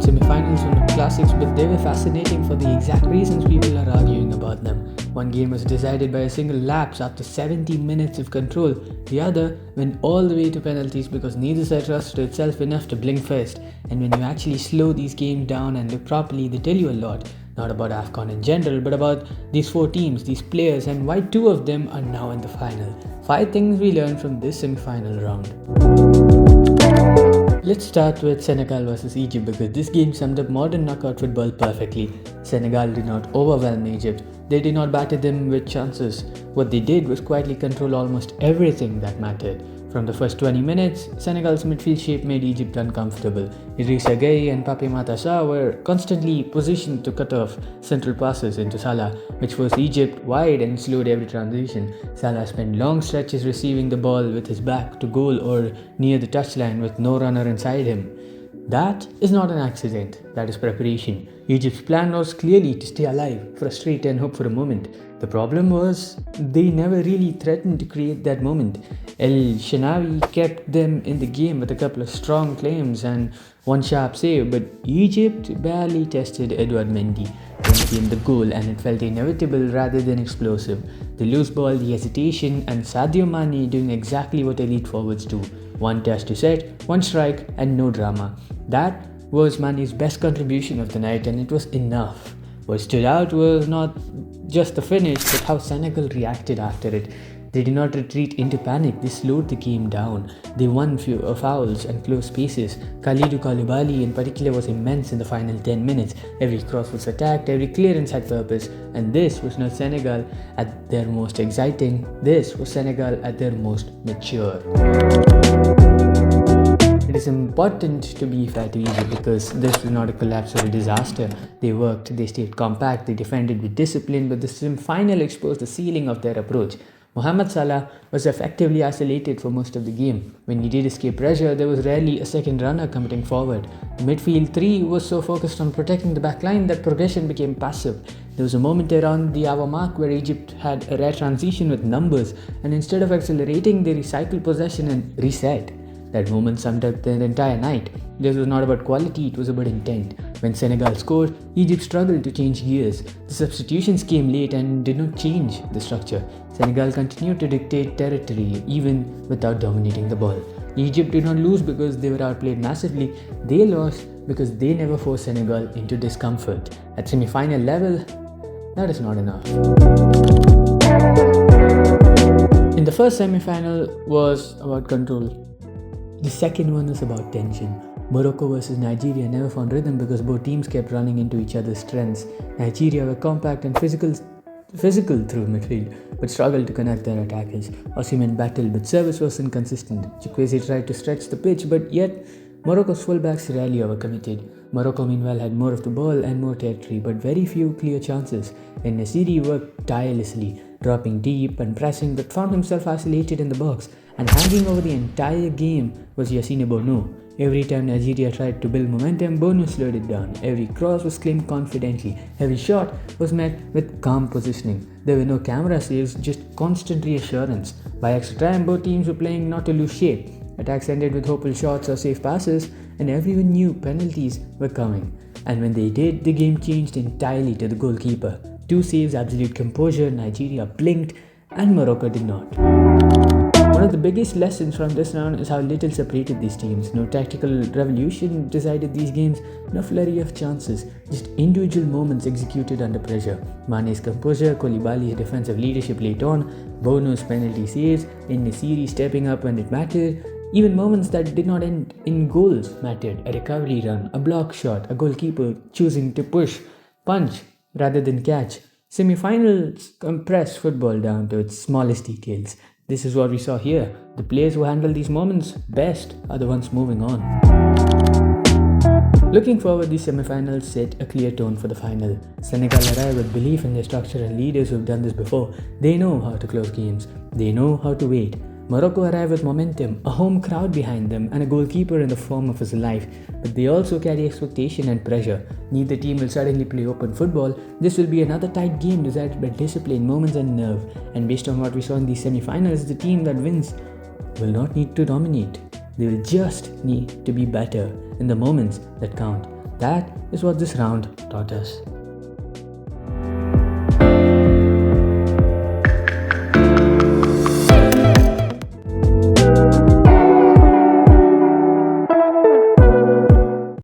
AFCON semi-finals were not classics, but they were fascinating for the exact reasons people are arguing about them. One game was decided by a single lapse after 70 minutes of control. The other went all the way to penalties because neither side trusted itself enough to blink first. And when you actually slow these games down and look properly, they tell you a lot. Not about AFCON in general, but about these four teams, these players, and why two of them are now in the final. 5 things we learned from this semi-final round. Let's start with Senegal versus Egypt because this game summed up modern knockout football perfectly. Senegal did not overwhelm Egypt. They did not batter them with chances. What they did was quietly control almost everything that mattered. From the first 20 minutes, Senegal's midfield shape made Egypt uncomfortable. Idrissa Gueye and Pape Matar Sarr were constantly positioned to cut off central passes into Salah, which forced Egypt wide and slowed every transition. Salah spent long stretches receiving the ball with his back to goal or near the touchline with no runner inside him. That is not an accident, that is preparation. Egypt's plan was clearly to stay alive, frustrate and hope for a moment. The problem was, they never really threatened to create that moment. El Shenawi kept them in the game with a couple of strong claims and one sharp save, but Egypt barely tested Edouard Mendy. Then came the goal and it felt inevitable rather than explosive. The loose ball, the hesitation and Sadio Mané doing exactly what elite forwards do. One touch to set, one strike and no drama. That was Mané's best contribution of the night and it was enough. What stood out was not just the finish but how Senegal reacted after it. They did not retreat into panic, they slowed the game down. They won few fouls and close spaces. Kalidou Koulibaly in particular was immense in the final 10 minutes. Every cross was attacked, every clearance had purpose. And this was not Senegal at their most exciting, this was Senegal at their most mature. It is important to be fair to Egypt because this was not a collapse or a disaster. They worked, they stayed compact, they defended with discipline, but the final exposed the ceiling of their approach. Mohamed Salah was effectively isolated for most of the game. When he did escape pressure, there was rarely a second runner coming forward. The midfield three was so focused on protecting the backline that progression became passive. There was a moment around the hour mark where Egypt had a rare transition with numbers, and instead of accelerating, they recycled possession and reset. That moment summed up the entire night. This was not about quality, it was about intent. When Senegal scored, Egypt struggled to change gears. The substitutions came late and did not change the structure. Senegal continued to dictate territory even without dominating the ball. Egypt did not lose because they were outplayed massively. They lost because they never forced Senegal into discomfort. At semi-final level, that is not enough. In the first semi-final was about control. The second one was about tension. Morocco versus Nigeria never found rhythm because both teams kept running into each other's strengths. Nigeria were compact and physical through midfield, but struggled to connect their attackers. Osimhen battled, but service was inconsistent. Chukwueze tried to stretch the pitch, but yet Morocco's fullbacks rarely overcommitted. Morocco meanwhile had more of the ball and more territory, but very few clear chances. And Nasiri worked tirelessly, dropping deep and pressing, but found himself isolated in the box. And hanging over the entire game was Yassine Bounou. Every time Nigeria tried to build momentum, Bounou slowed it down. Every cross was claimed confidently. Every shot was met with calm positioning. There were no camera saves, just constant reassurance. By extra time, both teams were playing not to lose shape. Attacks ended with hopeful shots or safe passes, and everyone knew penalties were coming. And when they did, the game changed entirely to the goalkeeper. 2 saves, absolute composure, Nigeria blinked, and Morocco did not. One of the biggest lessons from this round is how little separated these teams. No tactical revolution decided these games, no flurry of chances, just individual moments executed under pressure. Mané's composure, Koulibaly's defensive leadership late on, Bono's penalty saves, Nasiri stepping up when it mattered. Even moments that did not end in goals mattered. A recovery run, a block shot, a goalkeeper choosing to push, punch rather than catch. Semi-finals compress football down to its smallest details. This is what we saw here. The players who handle these moments best are the ones moving on. Looking forward, these semi-finals set a clear tone for the final. Senegal arrive with belief in their structure and leaders who have done this before. They know how to close games. They know how to wait. Morocco arrive with momentum, a home crowd behind them, and a goalkeeper in the form of his life. But they also carry expectation and pressure. Neither team will suddenly play open football. This will be another tight game decided by discipline, moments and nerve. And based on what we saw in these semi-finals, the team that wins will not need to dominate. They will just need to be better in the moments that count. That is what this round taught us.